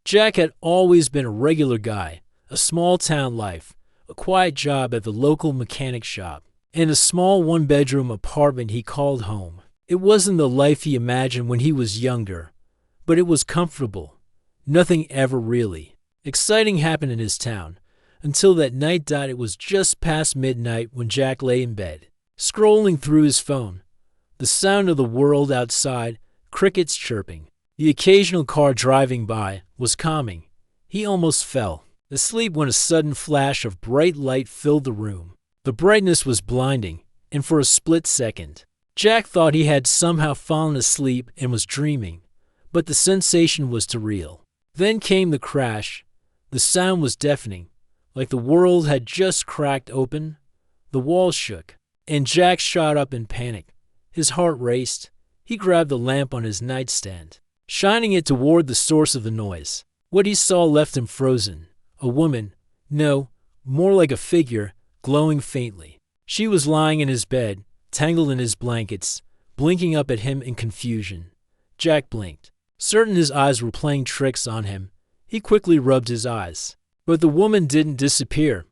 Jack had always been a regular guy, a small-town life, a quiet job at the local mechanic shop, and a small one-bedroom apartment he called home. It wasn't the life he imagined when he was younger, but it was comfortable. Nothing ever really exciting happened in his town, until that night. It was just past midnight when Jack lay in bed, scrolling through his phone. The sound of the world outside, crickets chirping, the occasional car driving by, was calming. He almost fell asleep when a sudden flash of bright light filled the room. The brightness was blinding, and for a split second, Jack thought he had somehow fallen asleep and was dreaming, but the sensation was too real. Then came the crash. The sound was deafening, like the world had just cracked open. The walls shook, and Jack shot up in panic. His heart raced. He grabbed the lamp on his nightstand, shining it toward the source of the noise. What he saw left him frozen. A woman, no, more like a figure, glowing faintly. She was lying in his bed, tangled in his blankets, blinking up at him in confusion. Jack blinked, certain his eyes were playing tricks on him. He quickly rubbed his eyes. But the woman didn't disappear.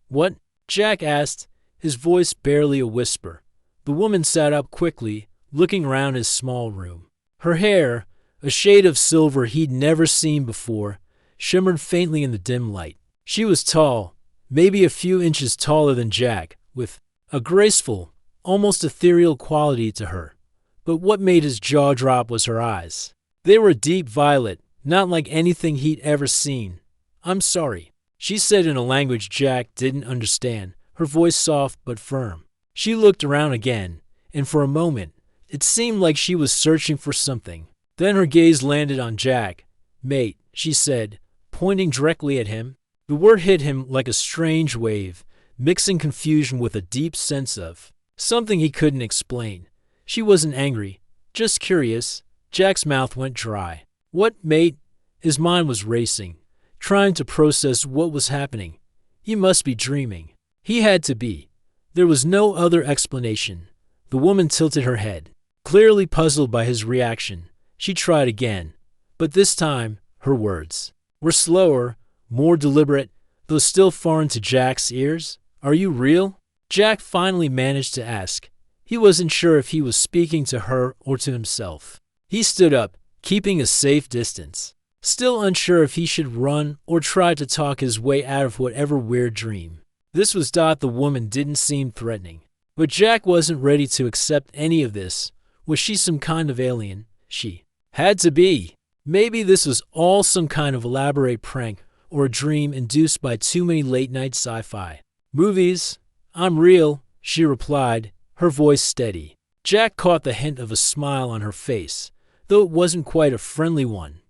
What? Jack asked, his voice barely a whisper. The woman sat up quickly, looking around his small room. Her hair, a shade of silver he'd never seen before, shimmered faintly in the dim light. She was tall, maybe a few inches taller than Jack, with a graceful, almost ethereal quality to her. But what made his jaw drop was her eyes. They were deep violet, not like anything he'd ever seen. "I'm sorry," she said in a language Jack didn't understand, her voice soft but firm. She looked around again, and for a moment, it seemed like she was searching for something. Then her gaze landed on Jack. "Mate," she said, pointing directly at him. The word hit him like a strange wave, mixing confusion with a deep sense of something he couldn't explain. She wasn't angry, just curious. Jack's mouth went dry. "What, mate?" His mind was racing, trying to process what was happening. He must be dreaming. He had to be. There was no other explanation. The woman tilted her head, clearly puzzled by his reaction. She tried again, but this time her words were slower, more deliberate, though still foreign to Jack's ears. "Are you real?" Jack finally managed to ask. He wasn't sure if he was speaking to her or to himself. He stood up, keeping a safe distance, still unsure if he should run or try to talk his way out of whatever weird dream. This was Dot. The woman didn't seem threatening, but Jack wasn't ready to accept any of this. Was she some kind of alien? She had to be. Maybe this was all some kind of elaborate prank or a dream induced by too many late-night sci-fi movies. "I'm real," she replied, her voice steady. Jack caught the hint of a smile on her face, though it wasn't quite a friendly one.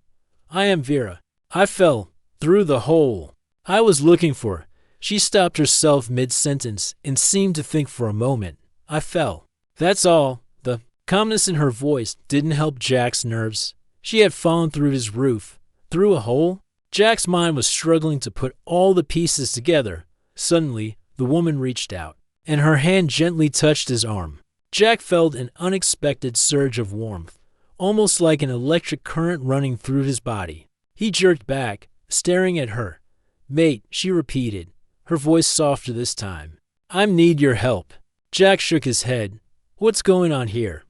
"I am Vera. I fell through the hole I was looking for." She stopped herself mid-sentence and seemed to think for a moment. "I fell. That's all." The calmness in her voice didn't help Jack's nerves. She had fallen through his roof. Through a hole? Jack's mind was struggling to put all the pieces together. Suddenly, the woman reached out, and her hand gently touched his arm. Jack felt an unexpected surge of warmth, almost like an electric current running through his body. He jerked back, staring at her. "Mate," she repeated, her voice softer this time. "I need your help." Jack shook his head. "What's going on here?"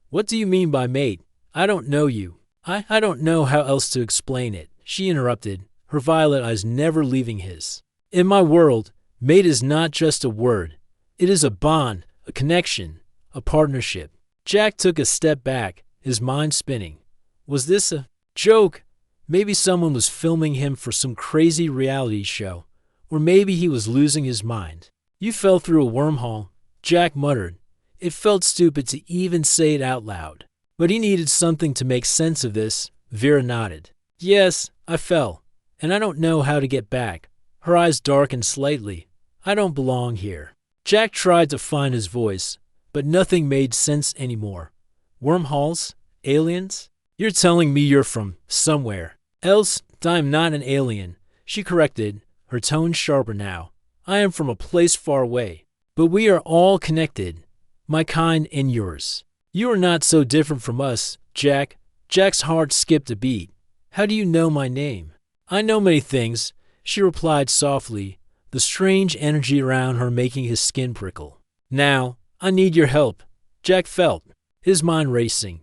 "What do you mean by mate? I don't know you." I don't know how else to explain it," she interrupted, her violet eyes never leaving his. "In my world, mate is not just a word. It is a bond, a connection, a partnership." Jack took a step back, his mind spinning. Was this a joke? Maybe someone was filming him for some crazy reality show. Or maybe he was losing his mind. "You fell through a wormhole," Jack muttered. It felt stupid to even say it out loud, but he needed something to make sense of this. Vera nodded. "Yes, I fell, and I don't know how to get back." Her eyes darkened slightly. "I don't belong here." Jack tried to find his voice, but nothing made sense anymore. "Wormholes? Aliens? You're telling me you're from somewhere else?" "I'm not an alien," she corrected, her tone sharper now. "I am from a place far away. But we are all connected, my kind and yours. You are not so different from us, Jack." Jack's heart skipped a beat. "How do you know my name?" I know many things, she replied softly, the strange energy around her making his skin prickle. Now, I need your help. Jack felt, his mind racing,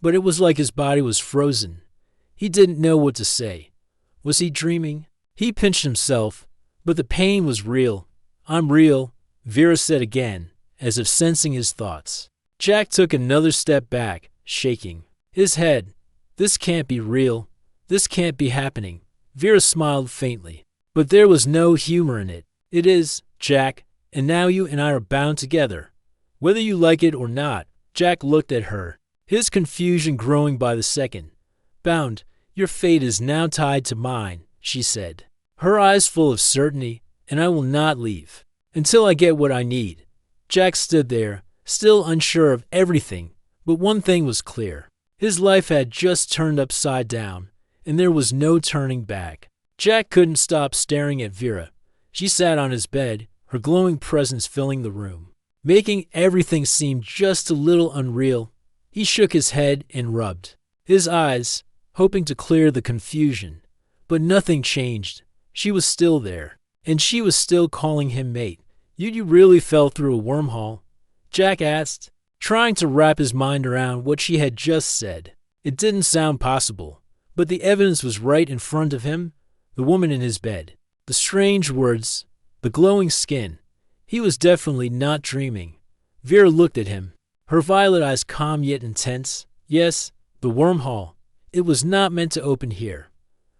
but it was like his body was frozen. He didn't know what to say. Was he dreaming? He pinched himself, but the pain was real. I'm real, Vera said again, as if sensing his thoughts. Jack took another step back, shaking his head. This can't be real. This can't be happening. Vera smiled faintly, but there was no humor in it. It is, Jack, and now you and I are bound together. Whether you like it or not. Jack looked at her, his confusion growing by the second. Bound, your fate is now tied to mine, she said, her eyes full of certainty, and I will not leave until I get what I need. Jack stood there, still unsure of everything, but one thing was clear. His life had just turned upside down, and there was no turning back. Jack couldn't stop staring at Vera. She sat on his bed, her glowing presence filling the room, making everything seem just a little unreal. He shook his head and rubbed his eyes, hoping to clear the confusion. But nothing changed. She was still there, and she was still calling him mate. You really fell through a wormhole? Jack asked, trying to wrap his mind around what she had just said. It didn't sound possible, but the evidence was right in front of him, the woman in his bed, the strange words, the glowing skin. He was definitely not dreaming. Vera looked at him, her violet eyes calm yet intense. Yes, the wormhole. It was not meant to open here.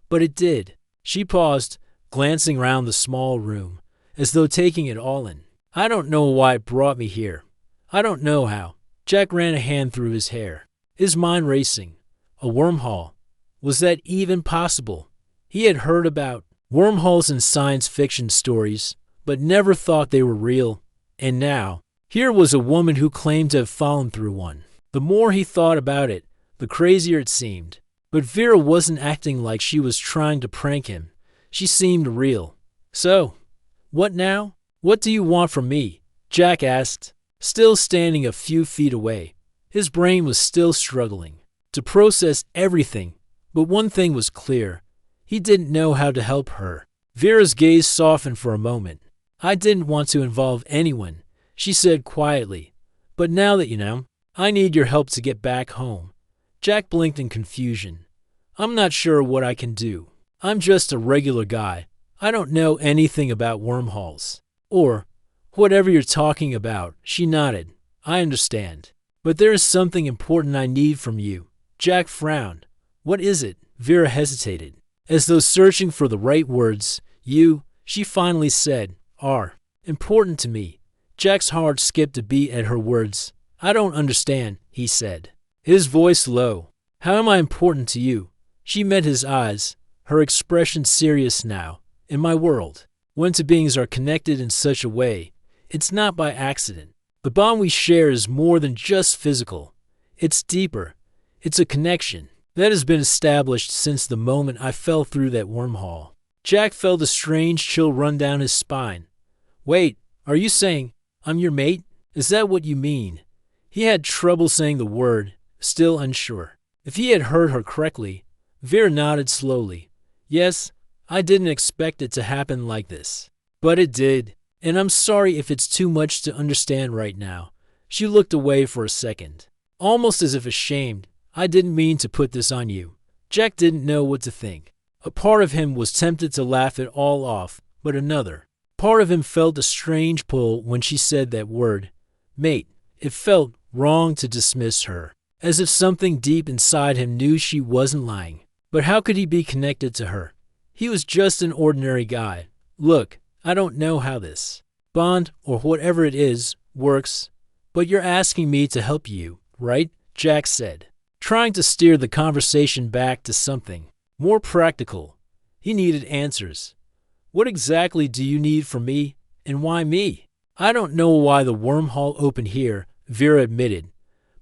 But it did. She paused, glancing round the small room, as though taking it all in. I don't know why it brought me here. I don't know how. Jack ran a hand through his hair, his mind racing. A wormhole. Was that even possible? He had heard about wormholes in science fiction stories, but never thought they were real. And now, here was a woman who claimed to have fallen through one. The more he thought about it, the crazier it seemed. But Vera wasn't acting like she was trying to prank him. She seemed real. So, what now? What do you want from me? Jack asked, still standing a few feet away. His brain was still struggling to process everything, but one thing was clear. He didn't know how to help her. Vera's gaze softened for a moment. I didn't want to involve anyone, she said quietly. But now that you know, I need your help to get back home. Jack blinked in confusion. I'm not sure what I can do. I'm just a regular guy. I don't know anything about wormholes. Or whatever you're talking about, she nodded. I understand. But there is something important I need from you. Jack frowned. What is it? Vera hesitated, as though searching for the right words. You, she finally said, are important to me. Jack's heart skipped a beat at her words. I don't understand, he said, his voice low. How am I important to you? She met his eyes, her expression serious now. In my world, when two beings are connected in such a way, it's not by accident. The bond we share is more than just physical. It's deeper. It's a connection that has been established since the moment I fell through that wormhole. Jack felt a strange chill run down his spine. Wait, are you saying I'm your mate? Is that what you mean? He had trouble saying the word, still unsure. If he had heard her correctly, Vera nodded slowly. Yes, I didn't expect it to happen like this. But it did, and I'm sorry if it's too much to understand right now. She looked away for a second, almost as if ashamed. I didn't mean to put this on you. Jack didn't know what to think. A part of him was tempted to laugh it all off, but another part of him felt a strange pull when she said that word, mate. It felt wrong to dismiss her, as if something deep inside him knew she wasn't lying. But how could he be connected to her? He was just an ordinary guy. Look, I don't know how this bond, or whatever it is, works, but you're asking me to help you, right? Jack said, trying to steer the conversation back to something more practical. He needed answers. What exactly do you need from me, and why me? I don't know why the wormhole opened here, Vera admitted,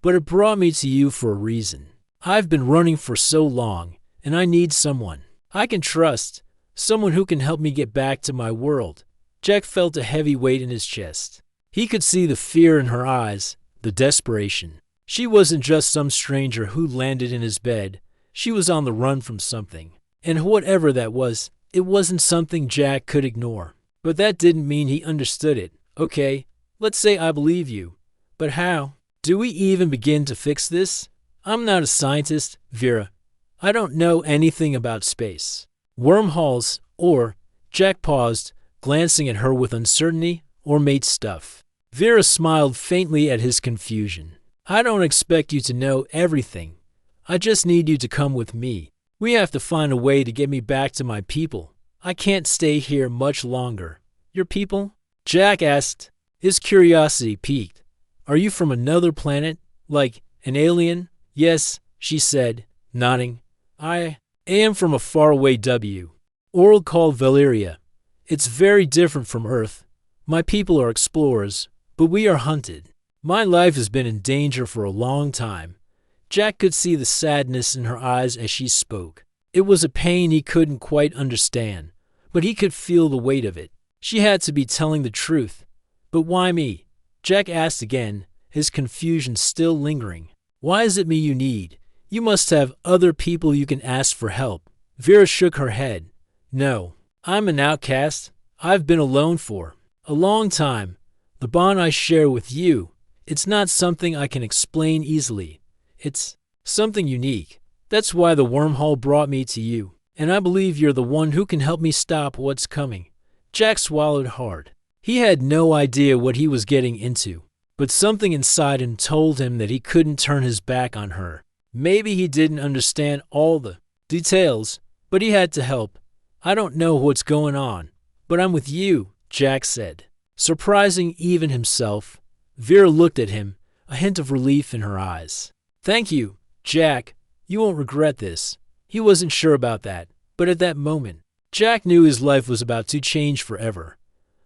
but it brought me to you for a reason. I've been running for so long, and I need someone I can trust, someone who can help me get back to my world. Jack felt a heavy weight in his chest. He could see the fear in her eyes, the desperation. She wasn't just some stranger who landed in his bed. She was on the run from something. And whatever that was, it wasn't something Jack could ignore. But that didn't mean he understood it. Okay, let's say I believe you. But how? Do we even begin to fix this? I'm not a scientist, Vera. I don't know anything about space. Wormholes, or… Jack paused, glancing at her with uncertainty, or mate stuff. Vera smiled faintly at his confusion. I don't expect you to know everything. I just need you to come with me. We have to find a way to get me back to my people. I can't stay here much longer. Your people? Jack asked, his curiosity piqued. Are you from another planet? Like an alien? Yes, she said, nodding. I am from a faraway world called Valeria. It's very different from Earth. My people are explorers, but we are hunted. My life has been in danger for a long time. Jack could see the sadness in her eyes as she spoke. It was a pain he couldn't quite understand, but he could feel the weight of it. She had to be telling the truth. But why me? Jack asked again, his confusion still lingering. Why is it me you need? You must have other people you can ask for help. Vera shook her head. No, I'm an outcast. I've been alone for a long time. The bond I share with you, it's not something I can explain easily. It's something unique. That's why the wormhole brought me to you. And I believe you're the one who can help me stop what's coming. Jack swallowed hard. He had no idea what he was getting into, but something inside him told him that he couldn't turn his back on her. Maybe he didn't understand all the details, but he had to help. I don't know what's going on, but I'm with you, Jack said. Surprising even himself, Vera looked at him, a hint of relief in her eyes. Thank you, Jack. You won't regret this. He wasn't sure about that, but at that moment, Jack knew his life was about to change forever.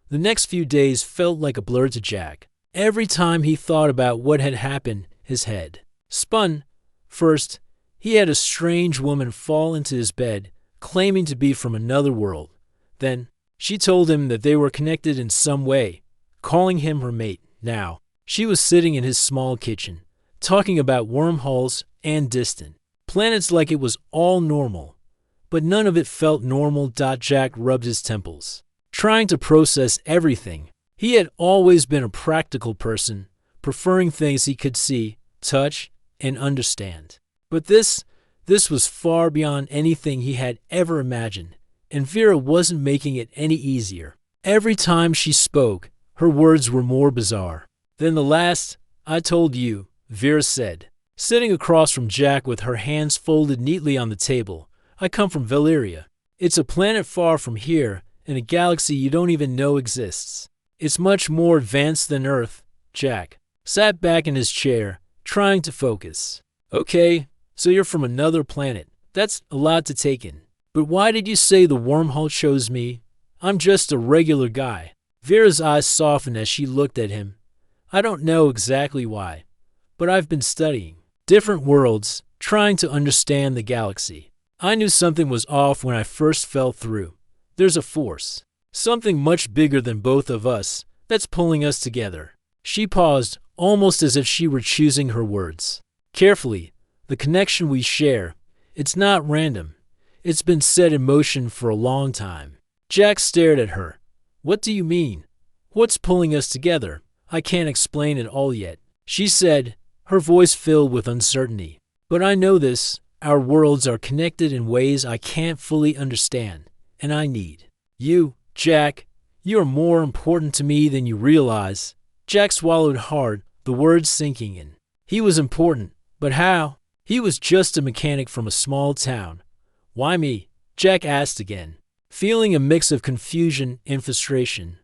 The next few days felt like a blur to Jack. Every time he thought about what had happened, his head spun. First, he had a strange woman fall into his bed, claiming to be from another world. Then, she told him that they were connected in some way, calling him her mate. Now, she was sitting in his small kitchen, talking about wormholes and distant planets like it was all normal. But none of it felt normal. Jack rubbed his temples, trying to process everything. He had always been a practical person, preferring things he could see, touch, and understand. But this was far beyond anything he had ever imagined, and Vera wasn't making it any easier. Every time she spoke, her words were more bizarre than the last. I told you, Vera said, sitting across from Jack with her hands folded neatly on the table. I come from Valeria. It's a planet far from here, in a galaxy you don't even know exists. It's much more advanced than Earth. Jack sat back in his chair, trying to focus. Okay, so you're from another planet. That's a lot to take in. But why did you say the wormhole chose me? I'm just a regular guy. Vera's eyes softened as she looked at him. I don't know exactly why, but I've been studying different worlds, trying to understand the galaxy. I knew something was off when I first fell through. There's a force, something much bigger than both of us, that's pulling us together. She paused, almost as if she were choosing her words carefully. The connection we share, it's not random. It's been set in motion for a long time. Jack stared at her. What do you mean? What's pulling us together? I can't explain it all yet, she said, her voice filled with uncertainty. But I know this. Our worlds are connected in ways I can't fully understand, and I need you, Jack. You are more important to me than you realize. Jack swallowed hard, the words sinking in. He was important, but how? He was just a mechanic from a small town. Why me? Jack asked again, feeling a mix of confusion and frustration.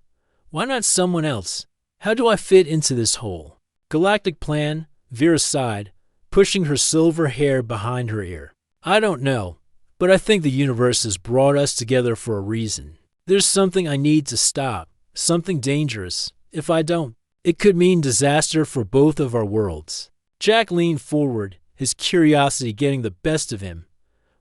Why not someone else? How do I fit into this whole galactic plan? Vera sighed, pushing her silver hair behind her ear. I don't know, but I think the universe has brought us together for a reason. There's something I need to stop, something dangerous. If I don't, it could mean disaster for both of our worlds. Jack leaned forward, his curiosity getting the best of him.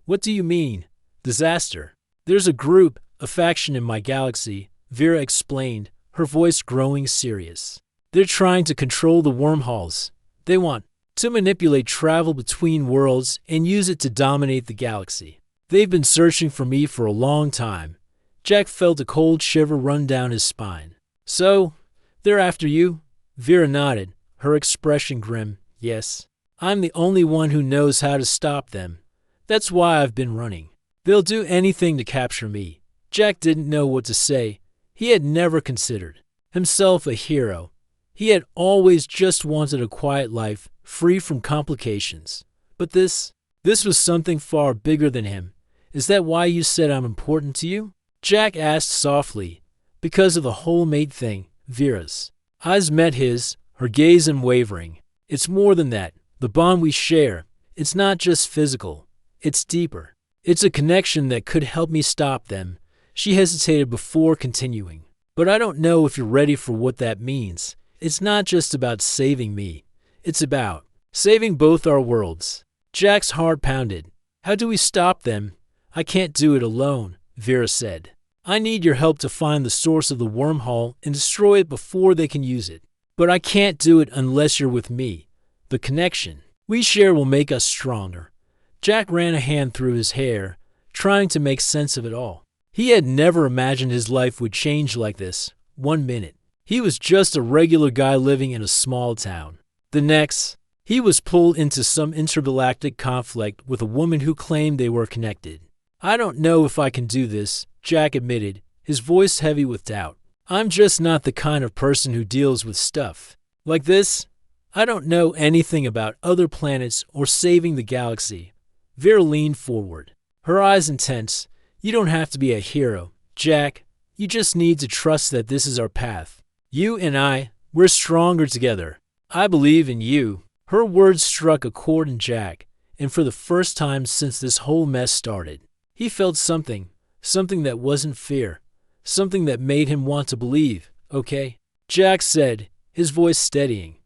What do you mean, disaster? There's a group, a faction in my galaxy, Vera explained, her voice growing serious. They're trying to control the wormholes. They want to manipulate travel between worlds and use it to dominate the galaxy. They've been searching for me for a long time. Jack felt a cold shiver run down his spine. So, they're after you? Vera nodded, her expression grim. Yes. I'm the only one who knows how to stop them. That's why I've been running. They'll do anything to capture me. Jack didn't know what to say. He had never considered himself a hero. He had always just wanted a quiet life, free from complications. But this was something far bigger than him. Is that why you said I'm important to you? Jack asked softly. Because of the whole mate thing, Vera's eyes met his, her gaze unwavering. It's more than that. The bond we share, it's not just physical. It's deeper. It's a connection that could help me stop them. She hesitated before continuing. But I don't know if you're ready for what that means. It's not just about saving me. It's about saving both our worlds. Jack's heart pounded. How do we stop them? I can't do it alone, Vera said. I need your help to find the source of the wormhole and destroy it before they can use it. But I can't do it unless you're with me. The connection we share will make us stronger. Jack ran a hand through his hair, trying to make sense of it all. He had never imagined his life would change like this. 1 minute, he was just a regular guy living in a small town. The next, he was pulled into some intergalactic conflict with a woman who claimed they were connected. I don't know if I can do this, Jack admitted, his voice heavy with doubt. I'm just not the kind of person who deals with stuff like this. I don't know anything about other planets or saving the galaxy. Vera leaned forward, her eyes intense. You don't have to be a hero, Jack. You just need to trust that this is our path. You and we're stronger together. I believe in you. Her words struck a chord in Jack, and for the first time since this whole mess started, he felt something that wasn't fear, something that made him want to believe. Okay, Jack said, his voice steadying.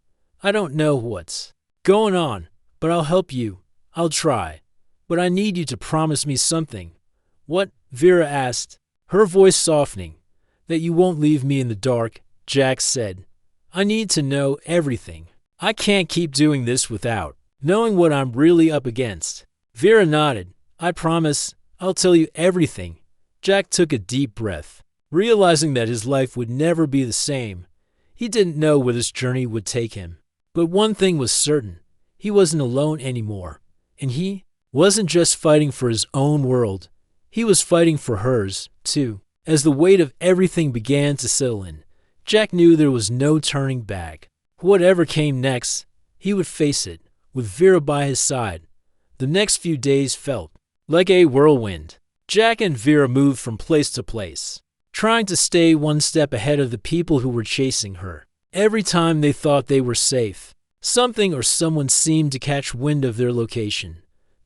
I don't know what's going on, but I'll help you. I'll try. But I need you to promise me something. What? Vera asked, her voice softening. That you won't leave me in the dark, Jack said. I need to know everything. I can't keep doing this without knowing what I'm really up against. Vera nodded. I promise. I'll tell you everything. Jack took a deep breath, realizing that his life would never be the same. He didn't know where this journey would take him. But one thing was certain. He wasn't alone anymore. And he wasn't just fighting for his own world. He was fighting for hers, too. As the weight of everything began to settle in, Jack knew there was no turning back. Whatever came next, he would face it, with Vera by his side. The next few days felt like a whirlwind. Jack and Vera moved from place to place, trying to stay one step ahead of the people who were chasing her. Every time they thought they were safe, something or someone seemed to catch wind of their location.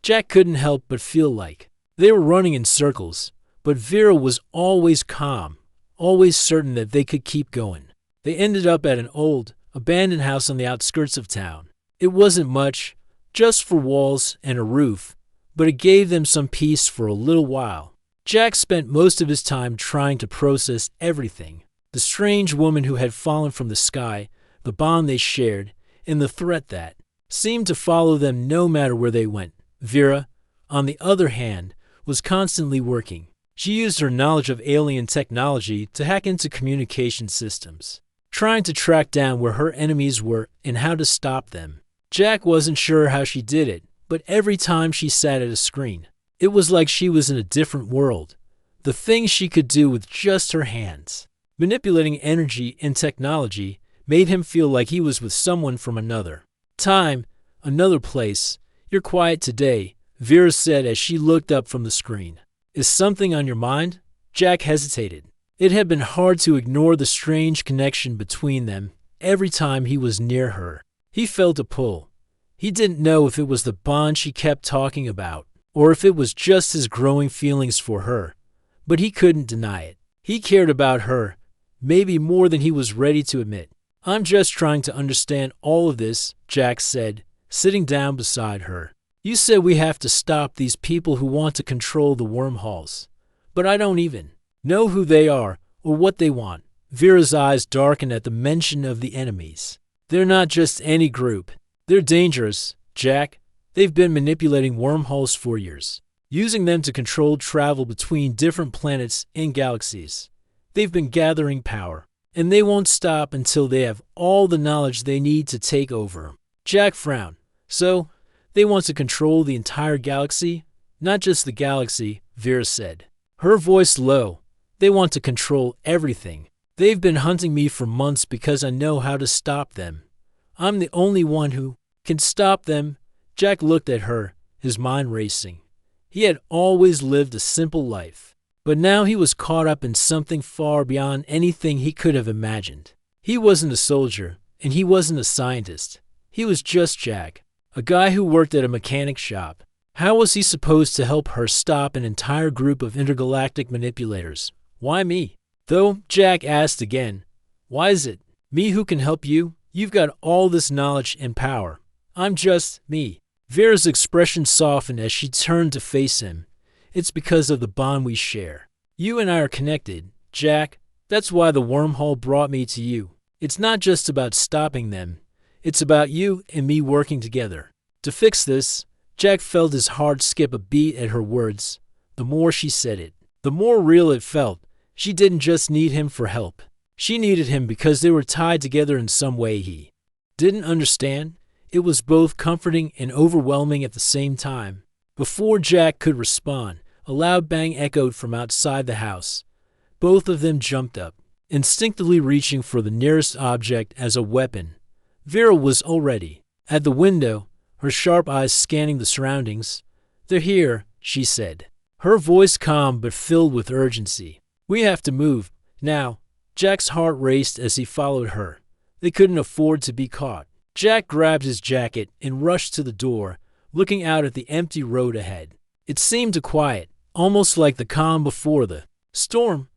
Jack couldn't help but feel like they were running in circles, but Vera was always calm, always certain that they could keep going. They ended up at an old, abandoned house on the outskirts of town. It wasn't much, just 4 walls and a roof, but it gave them some peace for a little while. Jack spent most of his time trying to process everything. The strange woman who had fallen from the sky, the bond they shared, and the threat that seemed to follow them no matter where they went. Vera, on the other hand, was constantly working. She used her knowledge of alien technology to hack into communication systems, trying to track down where her enemies were and how to stop them. Jack wasn't sure how she did it, but every time she sat at a screen, it was like she was in a different world. The things she could do with just her hands, manipulating energy and technology, made him feel like he was with someone from another time, another place. You're quiet today, Vera said as she looked up from the screen. Is something on your mind? Jack hesitated. It had been hard to ignore the strange connection between them. Every time he was near her, he felt a pull. He didn't know if it was the bond she kept talking about, or if it was just his growing feelings for her. But he couldn't deny it. He cared about her, maybe more than he was ready to admit. I'm just trying to understand all of this, Jack said, sitting down beside her. You said we have to stop these people who want to control the wormholes. But I don't even know who they are or what they want. Vera's eyes darkened at the mention of the enemies. They're not just any group. They're dangerous, Jack. They've been manipulating wormholes for years. using them to control travel between different planets and galaxies. They've been gathering power, and they won't stop until they have all the knowledge they need to take over. Jack frowned. So, they want to control the entire galaxy? Not just the galaxy, Vera said, her voice low. They want to control everything. They've been hunting me for months because I know how to stop them. I'm the only one who can stop them. Jack looked at her, his mind racing. He had always lived a simple life, but now he was caught up in something far beyond anything he could have imagined. He wasn't a soldier, and he wasn't a scientist. He was just Jack, a guy who worked at a mechanic shop. How was he supposed to help her stop an entire group of intergalactic manipulators? Why me? Though, Jack asked again, why is it me who can help you? You've got all this knowledge and power. I'm just me. Vera's expression softened as she turned to face him. It's because of the bond we share. You and I are connected, Jack. That's why the wormhole brought me to you. It's not just about stopping them. It's about you and me working together. To fix this, Jack felt his heart skip a beat at her words. The more she said it, the more real it felt. She didn't just need him for help. She needed him because they were tied together in some way he didn't understand. It was both comforting and overwhelming at the same time. Before Jack could respond, a loud bang echoed from outside the house. Both of them jumped up, instinctively reaching for the nearest object as a weapon. Vera was already at the window, her sharp eyes scanning the surroundings. They're here, she said, her voice calm but filled with urgency. We have to move, now. Jack's heart raced as he followed her. They couldn't afford to be caught. Jack grabbed his jacket and rushed to the door, looking out at the empty road ahead. It seemed quiet, almost like the calm before the storm.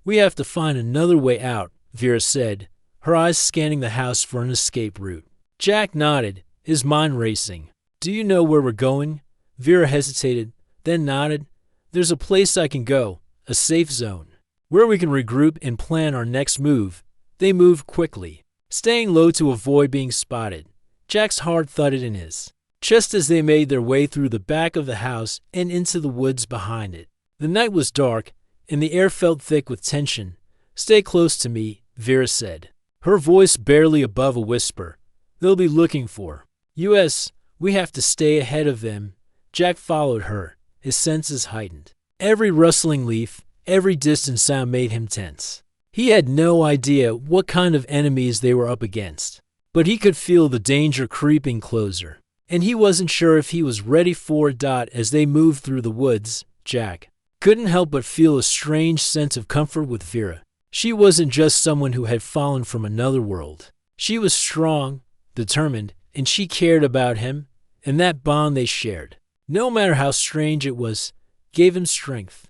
We have to find another way out, Vera said, her eyes scanning the house for an escape route. Jack nodded, his mind racing. Do you know where we're going? Vera hesitated, then nodded. There's a place I can go, a safe zone, where we can regroup and plan our next move. They moved quickly, staying low to avoid being spotted. Jack's heart thudded in his chest as they made their way through the back of the house and into the woods behind it. The night was dark, and the air felt thick with tension. Stay close to me, Vera said, her voice barely above a whisper. They'll be looking for us. We have to stay ahead of them. Jack followed her, his senses heightened. Every rustling leaf, every distant sound made him tense. He had no idea what kind of enemies they were up against, but he could feel the danger creeping closer, and he wasn't sure if he was ready for it. As they moved through the woods, Jack couldn't help but feel a strange sense of comfort with Vera. She wasn't just someone who had fallen from another world. She was strong, determined, and she cared about him, and that bond they shared, no matter how strange it was, gave him strength.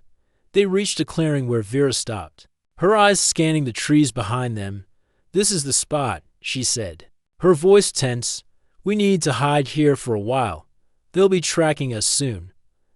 They reached a clearing where Vera stopped, her eyes scanning the trees behind them. This is the spot, she said, her voice tense. We need to hide here for a while. They'll be tracking us soon.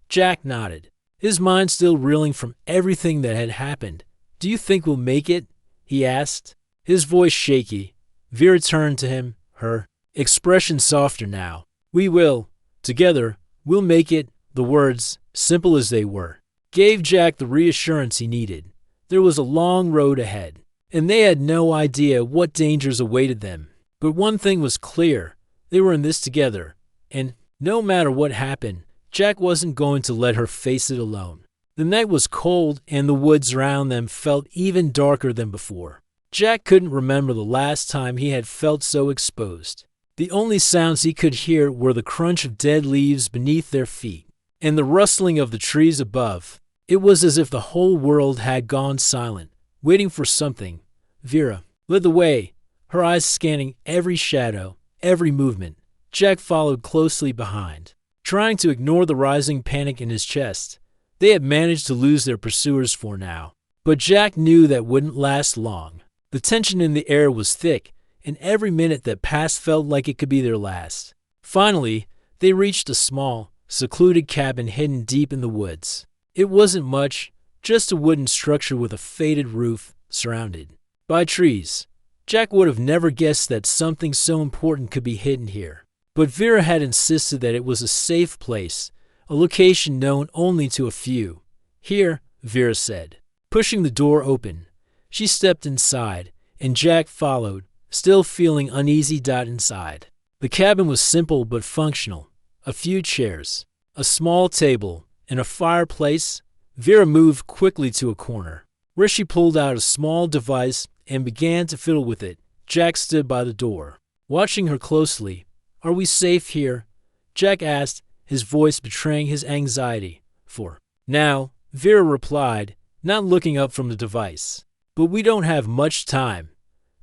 Jack nodded, his mind still reeling from everything that had happened. Do you think we'll make it? He asked, his voice shaky. Vera turned to him, her expression softer now. We will. Together, we'll make it. The words, simple as they were, gave Jack the reassurance he needed. There was a long road ahead, and they had no idea what dangers awaited them. But one thing was clear. They were in this together, and no matter what happened, Jack wasn't going to let her face it alone. The night was cold, and the woods around them felt even darker than before. Jack couldn't remember the last time he had felt so exposed. The only sounds he could hear were the crunch of dead leaves beneath their feet and the rustling of the trees above. It was as if the whole world had gone silent, waiting for something. Vera led the way, her eyes scanning every shadow, every movement. Jack followed closely behind, trying to ignore the rising panic in his chest. They had managed to lose their pursuers for now, but Jack knew that wouldn't last long. The tension in the air was thick, and every minute that passed felt like it could be their last. Finally, they reached a small, secluded cabin hidden deep in the woods. It wasn't much, just a wooden structure with a faded roof, surrounded by trees. Jack would have never guessed that something so important could be hidden here. But Vera had insisted that it was a safe place, a location known only to a few. "Here," Vera said. Pushing the door open, she stepped inside, and Jack followed, still feeling uneasy. Inside. The cabin was simple but functional. A few chairs, a small table, and a fireplace. Vera moved quickly to a corner, where she pulled out a small device and began to fiddle with it. Jack stood by the door, watching her closely. "Are we safe here?" Jack asked, his voice betraying his anxiety. "For now," Vera replied, not looking up from the device. "But we don't have much time.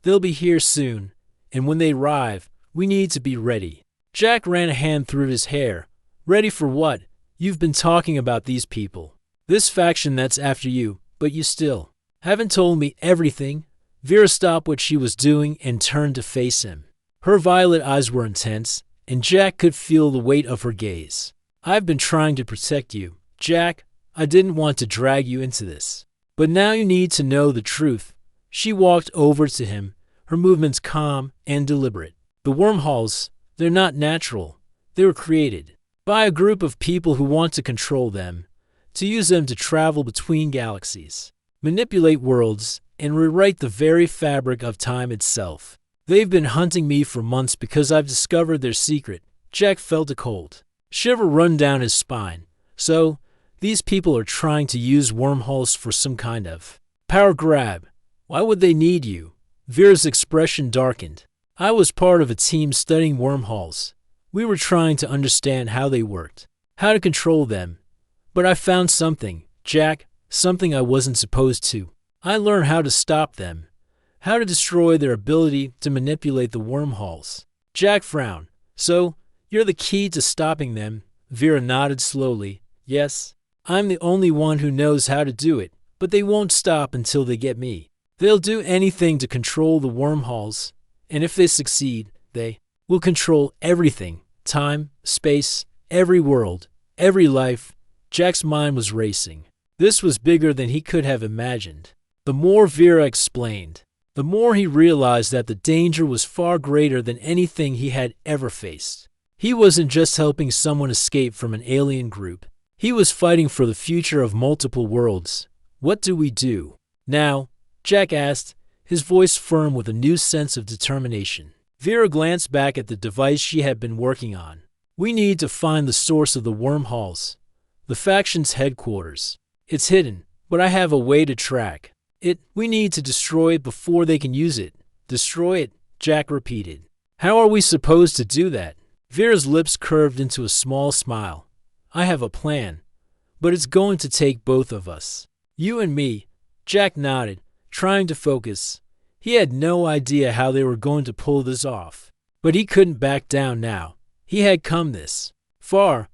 They'll be here soon, and when they arrive, we need to be ready." Jack ran a hand through his hair. "Ready for what? You've been talking about these people. This faction that's after you, but you still haven't told me everything." Vera stopped what she was doing and turned to face him. Her violet eyes were intense, and Jack could feel the weight of her gaze. "I've been trying to protect you, Jack. I didn't want to drag you into this. But now you need to know the truth." She walked over to him, her movements calm and deliberate. "The wormholes, they're not natural. They were created by a group of people who want to control them, to use them to travel between galaxies, manipulate worlds, and rewrite the very fabric of time itself. They've been hunting me for months because I've discovered their secret." Jack felt a cold shiver run down his spine. "So, these people are trying to use wormholes for some kind of power grab. Why would they need you?" Vera's expression darkened. "I was part of a team studying wormholes. We were trying to understand how they worked, how to control them. But I found something, Jack, something I wasn't supposed to. I learned how to stop them, how to destroy their ability to manipulate the wormholes." Jack frowned. "So, you're the key to stopping them?" Vera nodded slowly. "Yes, I'm the only one who knows how to do it, but they won't stop until they get me. They'll do anything to control the wormholes, and if they succeed, they will control everything, time, space, every world, every life." Jack's mind was racing. This was bigger than he could have imagined. The more Vera explained, the more he realized that the danger was far greater than anything he had ever faced. He wasn't just helping someone escape from an alien group. He was fighting for the future of multiple worlds. "What do we do now?" Jack asked, his voice firm with a new sense of determination. Vera glanced back at the device she had been working on. "We need to find the source of the wormholes, the faction's headquarters. It's hidden, but I have a way to track it. We need to destroy it before they can use it." "Destroy it," Jack repeated. "How are we supposed to do that?" Vera's lips curved into a small smile. "I have a plan, but it's going to take both of us. You and me." Jack nodded, trying to focus. He had no idea how they were going to pull this off, but he couldn't back down now. He had come this far.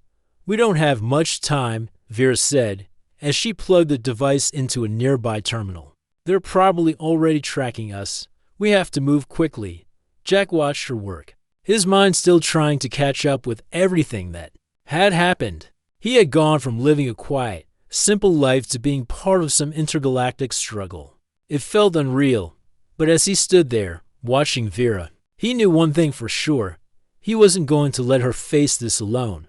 "We don't have much time," Vera said, as she plugged the device into a nearby terminal. "They're probably already tracking us. We have to move quickly." Jack watched her work, his mind still trying to catch up with everything that had happened. He had gone from living a quiet, simple life to being part of some intergalactic struggle. It felt unreal, but as he stood there, watching Vera, he knew one thing for sure. He wasn't going to let her face this alone.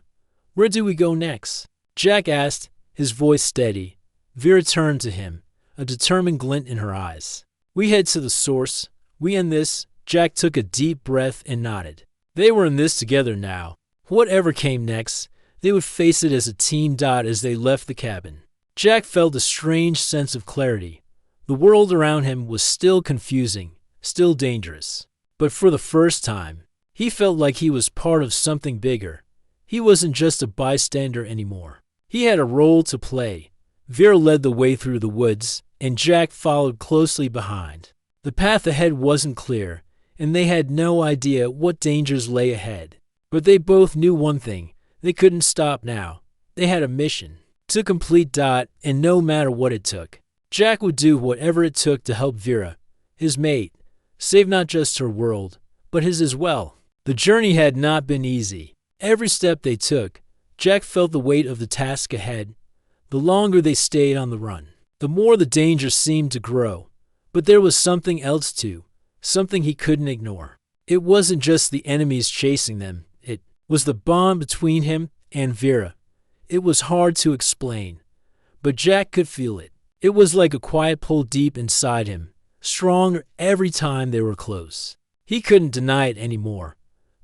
"Where do we go next?" Jack asked, his voice steady. Vera turned to him, a determined glint in her eyes. "We head to the source. We end this." Jack took a deep breath and nodded. They were in this together now. Whatever came next, they would face it as a team. As they left the cabin, Jack felt a strange sense of clarity. The world around him was still confusing, still dangerous. But for the first time, he felt like he was part of something bigger. He wasn't just a bystander anymore. He had a role to play. Vera led the way through the woods, and Jack followed closely behind. The path ahead wasn't clear, and they had no idea what dangers lay ahead. But they both knew one thing: they couldn't stop now. They had a mission to complete. And no matter what it took, Jack would do whatever it took to help Vera, his mate, save not just her world, but his as well. The journey had not been easy. Every step they took, Jack felt the weight of the task ahead. The longer they stayed on the run, the more the danger seemed to grow. But there was something else too, something he couldn't ignore. It wasn't just the enemies chasing them, it was the bond between him and Vera. It was hard to explain, but Jack could feel it. It was like a quiet pull deep inside him, stronger every time they were close. He couldn't deny it anymore.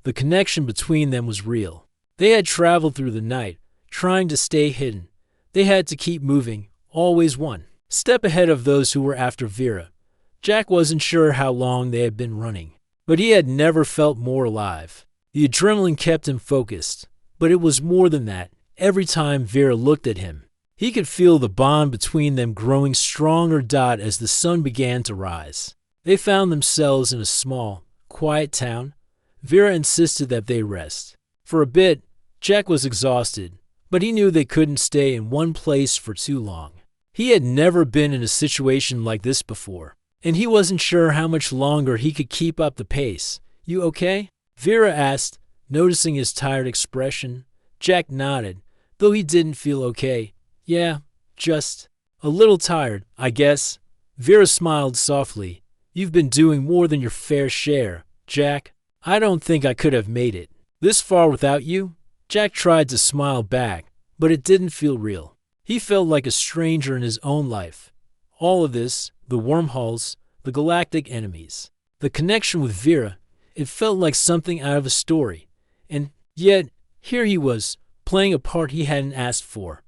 The connection between them was real. They had traveled through the night, trying to stay hidden. They had to keep moving, always one step ahead of those who were after Vera. Jack wasn't sure how long they had been running, but he had never felt more alive. The adrenaline kept him focused, but it was more than that. Every time Vera looked at him, he could feel the bond between them growing stronger as the sun began to rise. They found themselves in a small, quiet town. Vera insisted that they rest. For a bit, Jack was exhausted, but he knew they couldn't stay in one place for too long. He had never been in a situation like this before, and he wasn't sure how much longer he could keep up the pace. "You okay?" Vera asked, noticing his tired expression. Jack nodded, though he didn't feel okay. "Yeah, just a little tired, I guess." Vera smiled softly. "You've been doing more than your fair share, Jack. I don't think I could have made it this far without you." Jack tried to smile back, but it didn't feel real. He felt like a stranger in his own life. All of this, the wormholes, the galactic enemies, the connection with Vera, it felt like something out of a story. And yet, here he was, playing a part he hadn't asked for.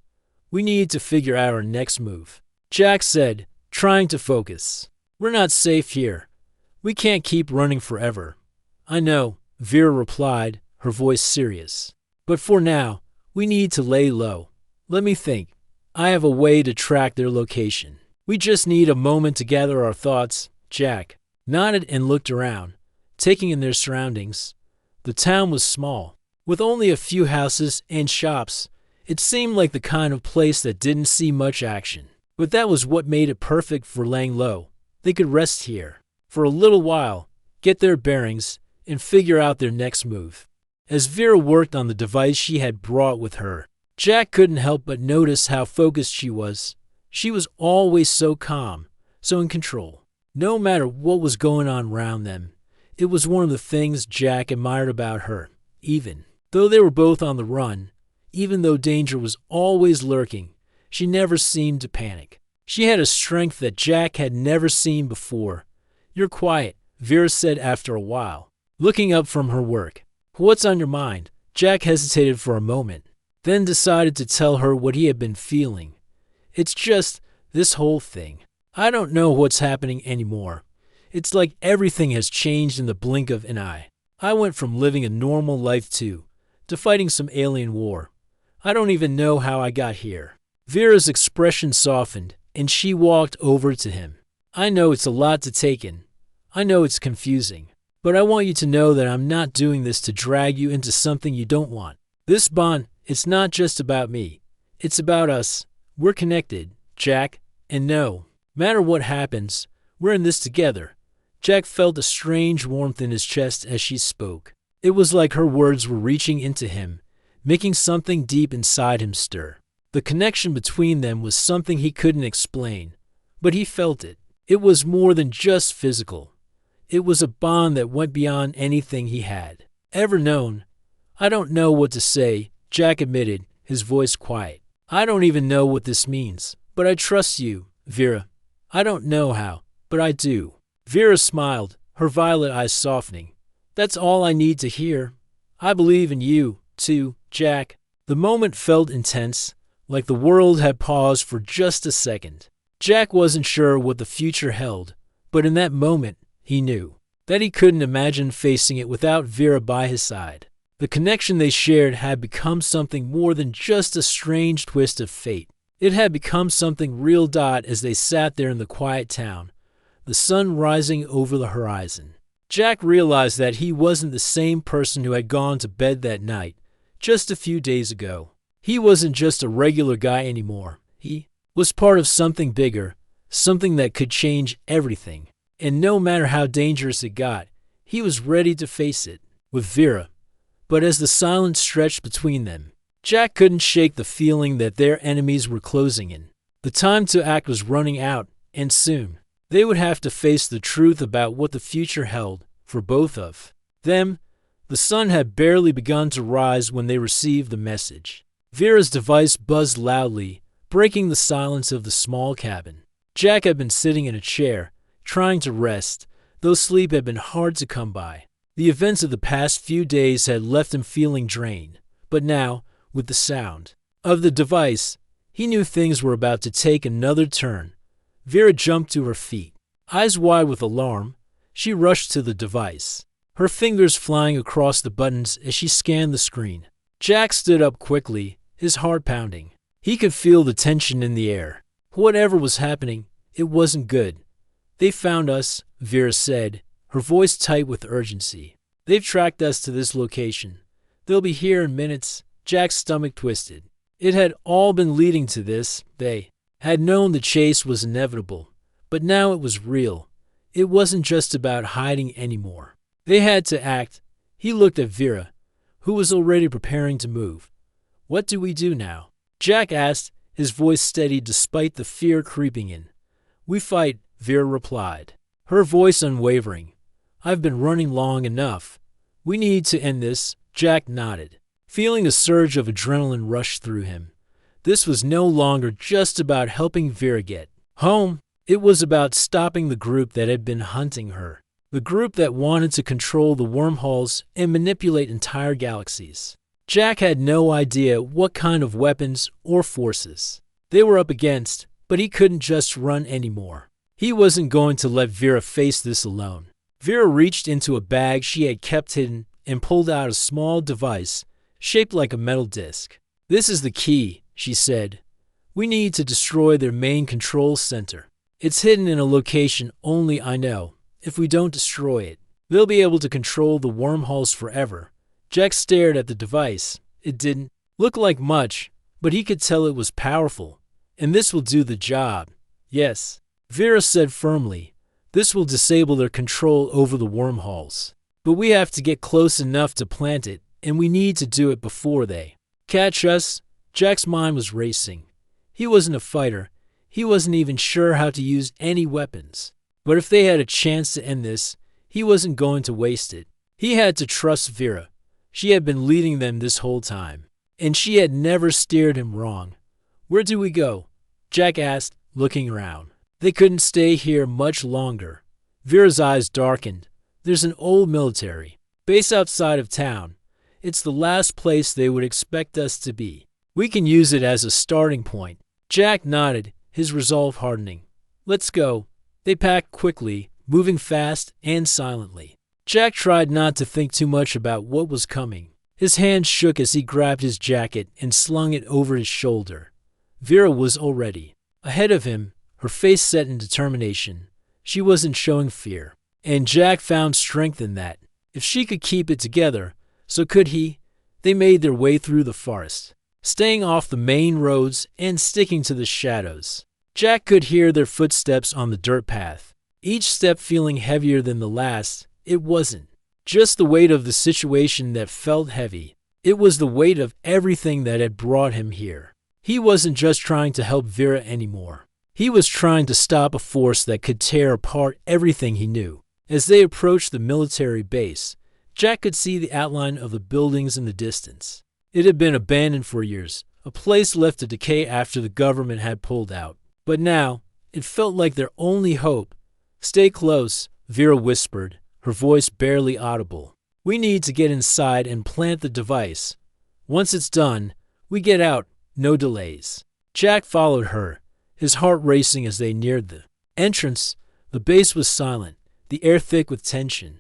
"We need to figure out our next move," Jack said, trying to focus. "We're not safe here. We can't keep running forever." "I know," Vera replied, her voice serious. "But for now, we need to lay low. Let me think. I have a way to track their location." "We just need a moment to gather our thoughts." Jack nodded and looked around, taking in their surroundings. The town was small, with only a few houses and shops. It seemed like the kind of place that didn't see much action. But that was what made it perfect for laying low. They could rest here for a little while, get their bearings, and figure out their next move. As Vera worked on the device she had brought with her, Jack couldn't help but notice how focused she was. She was always so calm, so in control. No matter what was going on around them, it was one of the things Jack admired about her. Even though they were both on the run, even though danger was always lurking, she never seemed to panic. She had a strength that Jack had never seen before. "You're quiet," Vera said after a while, looking up from her work. "What's on your mind?" Jack hesitated for a moment, then decided to tell her what he had been feeling. "It's just this whole thing. I don't know what's happening anymore. It's like everything has changed in the blink of an eye. I went from living a normal life to fighting some alien war. I don't even know how I got here." Vera's expression softened, and she walked over to him. "I know it's a lot to take in. I know it's confusing. But I want you to know that I'm not doing this to drag you into something you don't want. This bond, it's not just about me. It's about us. We're connected, Jack. And no matter what happens, we're in this together." Jack felt a strange warmth in his chest as she spoke. It was like her words were reaching into him, making something deep inside him stir. The connection between them was something he couldn't explain, but he felt it. It was more than just physical. It was a bond that went beyond anything he had ever known. "I don't know what to say," Jack admitted, his voice quiet. "I don't even know what this means, but I trust you, Vera. I don't know how, but I do." Vera smiled, her violet eyes softening. "That's all I need to hear. I believe in you, too, Jack." The moment felt intense, like the world had paused for just a second. Jack wasn't sure what the future held, but in that moment, he knew that he couldn't imagine facing it without Vera by his side. The connection they shared had become something more than just a strange twist of fate. It had become something real. As they sat there in the quiet town, the sun rising over the horizon, Jack realized that he wasn't the same person who had gone to bed that night just a few days ago. He wasn't just a regular guy anymore. He was part of something bigger, something that could change everything. And no matter how dangerous it got, he was ready to face it with Vera. But as the silence stretched between them, Jack couldn't shake the feeling that their enemies were closing in. The time to act was running out, and soon they would have to face the truth about what the future held for both of them. The sun had barely begun to rise when they received the message. Vera's device buzzed loudly, breaking the silence of the small cabin. Jack had been sitting in a chair, trying to rest, though sleep had been hard to come by. The events of the past few days had left him feeling drained, but now, with the sound of the device, he knew things were about to take another turn. Vera jumped to her feet. Eyes wide with alarm, she rushed to the device, her fingers flying across the buttons as she scanned the screen. Jack stood up quickly, his heart pounding. He could feel the tension in the air. Whatever was happening, it wasn't good. "They found us," Vera said, her voice tight with urgency. "They've tracked us to this location. They'll be here in minutes." Jack's stomach twisted. It had all been leading to this. They had known the chase was inevitable, but now it was real. It wasn't just about hiding anymore. They had to act. He looked at Vera, who was already preparing to move. "What do we do now?" Jack asked, his voice steady despite the fear creeping in. "We fight," Vera replied, her voice unwavering. "I've been running long enough. We need to end this." Jack nodded, feeling a surge of adrenaline rush through him. This was no longer just about helping Vera get home. It was about stopping the group that had been hunting her, the group that wanted to control the wormholes and manipulate entire galaxies. Jack had no idea what kind of weapons or forces they were up against, but he couldn't just run anymore. He wasn't going to let Vera face this alone. Vera reached into a bag she had kept hidden and pulled out a small device shaped like a metal disc. "This is the key," she said. "We need to destroy their main control center. It's hidden in a location only I know. If we don't destroy it, they'll be able to control the wormholes forever." Jack stared at the device. It didn't look like much, but he could tell it was powerful. "And this will do the job." "Yes," Vera said firmly. "This will disable their control over the wormholes. But we have to get close enough to plant it, and we need to do it before they catch us." Jack's mind was racing. He wasn't a fighter. He wasn't even sure how to use any weapons. But if they had a chance to end this, he wasn't going to waste it. He had to trust Vera. She had been leading them this whole time, and she had never steered him wrong. "Where do we go?" Jack asked, looking around. They couldn't stay here much longer. Vera's eyes darkened. "There's an old military base outside of town. It's the last place they would expect us to be. We can use it as a starting point." Jack nodded, his resolve hardening. "Let's go." They packed quickly, moving fast and silently. Jack tried not to think too much about what was coming. His hand shook as he grabbed his jacket and slung it over his shoulder. Vera was already ahead of him, her face set in determination. She wasn't showing fear, and Jack found strength in that. If she could keep it together, so could he. They made their way through the forest, staying off the main roads and sticking to the shadows. Jack could hear their footsteps on the dirt path, each step feeling heavier than the last. It wasn't just the weight of the situation that felt heavy. It was the weight of everything that had brought him here. He wasn't just trying to help Vera anymore. He was trying to stop a force that could tear apart everything he knew. As they approached the military base, Jack could see the outline of the buildings in the distance. It had been abandoned for years, a place left to decay after the government had pulled out. But now, it felt like their only hope. "Stay close," Vera whispered, her voice barely audible. "We need to get inside and plant the device. Once it's done, we get out, no delays." Jack followed her, his heart racing as they neared the entrance. The base was silent, the air thick with tension.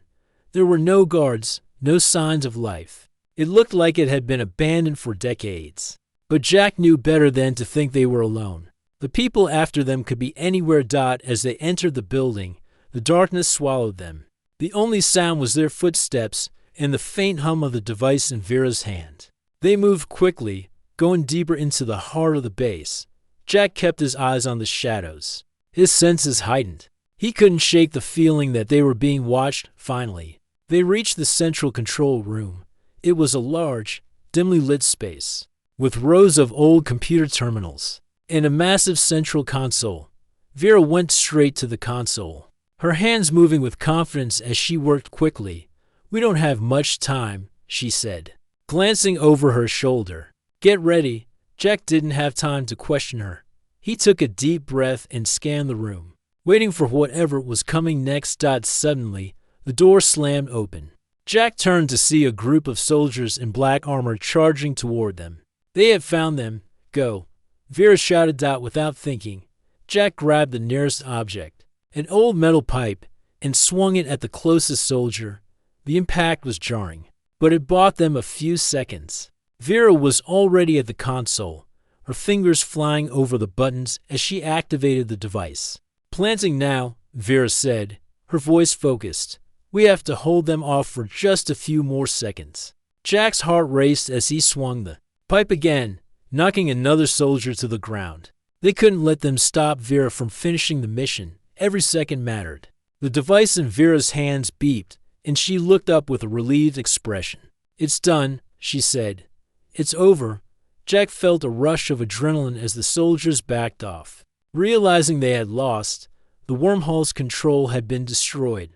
There were no guards, no signs of life. It looked like it had been abandoned for decades. But Jack knew better than to think they were alone. The people after them could be anywhere. As they entered the building, the darkness swallowed them. The only sound was their footsteps and the faint hum of the device in Vera's hand. They moved quickly, going deeper into the heart of the base. Jack kept his eyes on the shadows, his senses heightened. He couldn't shake the feeling that they were being watched. Finally, they reached the central control room. It was a large, dimly lit space, with rows of old computer terminals and a massive central console. Vera went straight to the console, her hands moving with confidence as she worked quickly. "We don't have much time," she said, glancing over her shoulder. Get ready. Jack didn't have time to question her. He took a deep breath and scanned the room, waiting for whatever was coming next. Suddenly, the door slammed open. Jack turned to see a group of soldiers in black armor charging toward them. They had found them. Go, Vera shouted. Without thinking, Jack grabbed the nearest object, an old metal pipe, and swung it at the closest soldier. The impact was jarring, but it bought them a few seconds. Vera was already at the console, her fingers flying over the buttons as she activated the device. Planting now, Vera said, her voice focused. We have to hold them off for just a few more seconds. Jack's heart raced as he swung the pipe again, knocking another soldier to the ground. They couldn't let them stop Vera from finishing the mission. Every second mattered. The device in Vera's hands beeped, and she looked up with a relieved expression. It's done, she said. It's over. Jack felt a rush of adrenaline as the soldiers backed off. Realizing they had lost, the wormhole's control had been destroyed.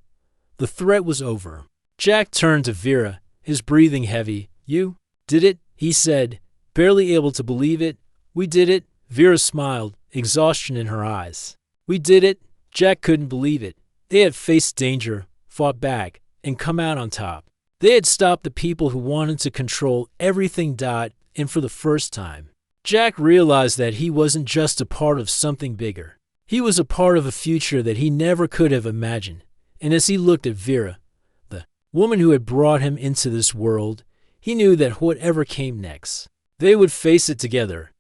The threat was over. Jack turned to Vera, his breathing heavy. You did it, he said, barely able to believe it. We did it. Vera smiled, exhaustion in her eyes. We did it. Jack couldn't believe it. They had faced danger, fought back, and come out on top. They had stopped the people who wanted to control everything. And for the first time, Jack realized that he wasn't just a part of something bigger. He was a part of a future that he never could have imagined. And as he looked at Vera, the woman who had brought him into this world, he knew that whatever came next, they would face it together.